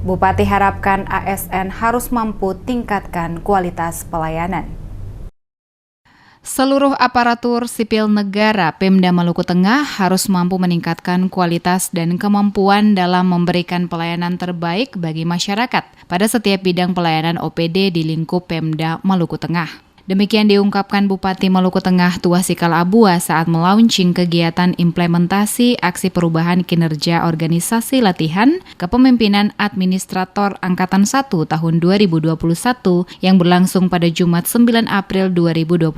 Bupati harapkan ASN harus mampu tingkatkan kualitas pelayanan. Seluruh aparatur sipil negara Pemda Maluku Tengah harus mampu meningkatkan kualitas dan kemampuan dalam memberikan pelayanan terbaik bagi masyarakat pada setiap bidang pelayanan OPD di lingkup Pemda Maluku Tengah. Demikian diungkapkan Bupati Maluku Tengah Tuasikal Abua saat melaunching kegiatan implementasi aksi perubahan kinerja organisasi latihan kepemimpinan administrator Angkatan 1 tahun 2021 yang berlangsung pada Jumat 9 April 2021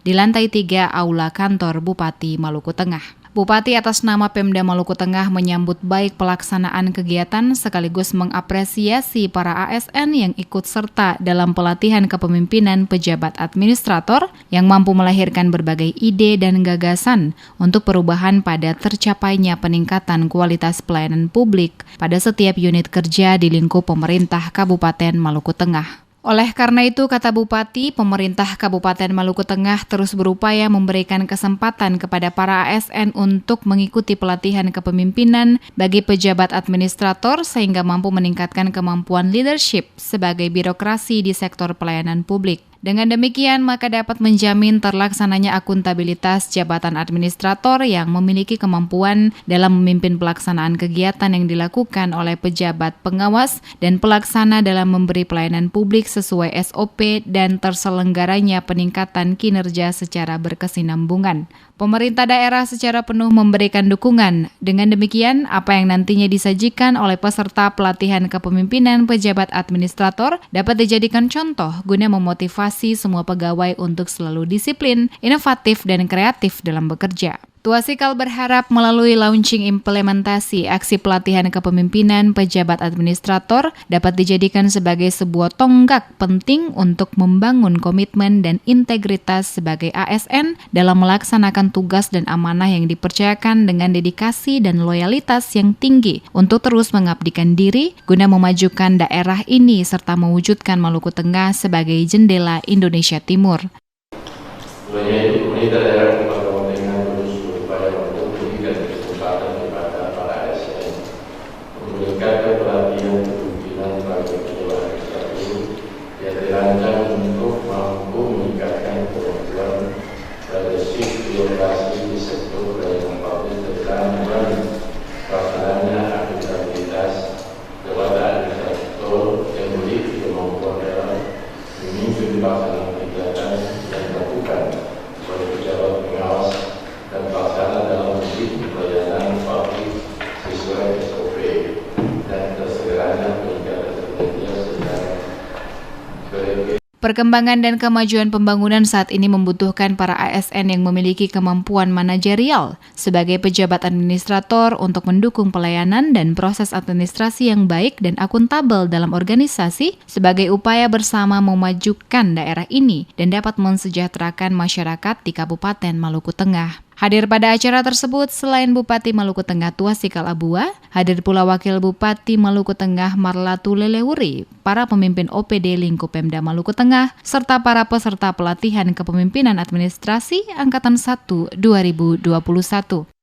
di lantai 3 Aula Kantor Bupati Maluku Tengah. Bupati atas nama Pemda Maluku Tengah menyambut baik pelaksanaan kegiatan sekaligus mengapresiasi para ASN yang ikut serta dalam pelatihan kepemimpinan pejabat administrator yang mampu melahirkan berbagai ide dan gagasan untuk perubahan pada tercapainya peningkatan kualitas pelayanan publik pada setiap unit kerja di lingkup pemerintah Kabupaten Maluku Tengah. Oleh karena itu, kata Bupati, pemerintah Kabupaten Maluku Tengah terus berupaya memberikan kesempatan kepada para ASN untuk mengikuti pelatihan kepemimpinan bagi pejabat administrator sehingga mampu meningkatkan kemampuan leadership sebagai birokrasi di sektor pelayanan publik. Dengan demikian, maka dapat menjamin terlaksananya akuntabilitas jabatan administrator yang memiliki kemampuan dalam memimpin pelaksanaan kegiatan yang dilakukan oleh pejabat pengawas dan pelaksana dalam memberi pelayanan publik sesuai SOP dan terselenggaranya peningkatan kinerja secara berkesinambungan. Pemerintah daerah secara penuh memberikan dukungan. Dengan demikian, apa yang nantinya disajikan oleh peserta pelatihan kepemimpinan pejabat administrator dapat dijadikan contoh guna memotivasi semua pegawai untuk selalu disiplin, inovatif, dan kreatif dalam bekerja. Tuasikal berharap melalui launching implementasi aksi pelatihan kepemimpinan pejabat administrator dapat dijadikan sebagai sebuah tonggak penting untuk membangun komitmen dan integritas sebagai ASN dalam melaksanakan tugas dan amanah yang dipercayakan dengan dedikasi dan loyalitas yang tinggi untuk terus mengabdikan diri guna memajukan daerah ini serta mewujudkan Maluku Tengah sebagai jendela Indonesia Timur. Meningkatkan pelatihan kepemimpinan bagi pejabat administratif yang dirancang untuk mampu meningkatkan kemampuan leadership birokrasi di sektor pelayanan publik dan pelaksananya akuntabilitas jabatan administrator yang memiliki kemampuan dalam memimpin pelaksanaan kegiatan yang dilakukan oleh pejabat pengawas dan pelaksana dalam memberi pelayanan publik sesuai SOP. Perkembangan dan kemajuan pembangunan saat ini membutuhkan para ASN yang memiliki kemampuan manajerial sebagai pejabat administrator untuk mendukung pelayanan dan proses administrasi yang baik dan akuntabel dalam organisasi sebagai upaya bersama memajukan daerah ini dan dapat mensejahterakan masyarakat di Kabupaten Maluku Tengah. Hadir pada acara tersebut selain Bupati Maluku Tengah Tuasikal Abua, hadir pula Wakil Bupati Maluku Tengah Marlatu Lelewuri, para pemimpin OPD lingkup Pemda Maluku Tengah, serta para peserta pelatihan kepemimpinan administrasi Angkatan 1 2021.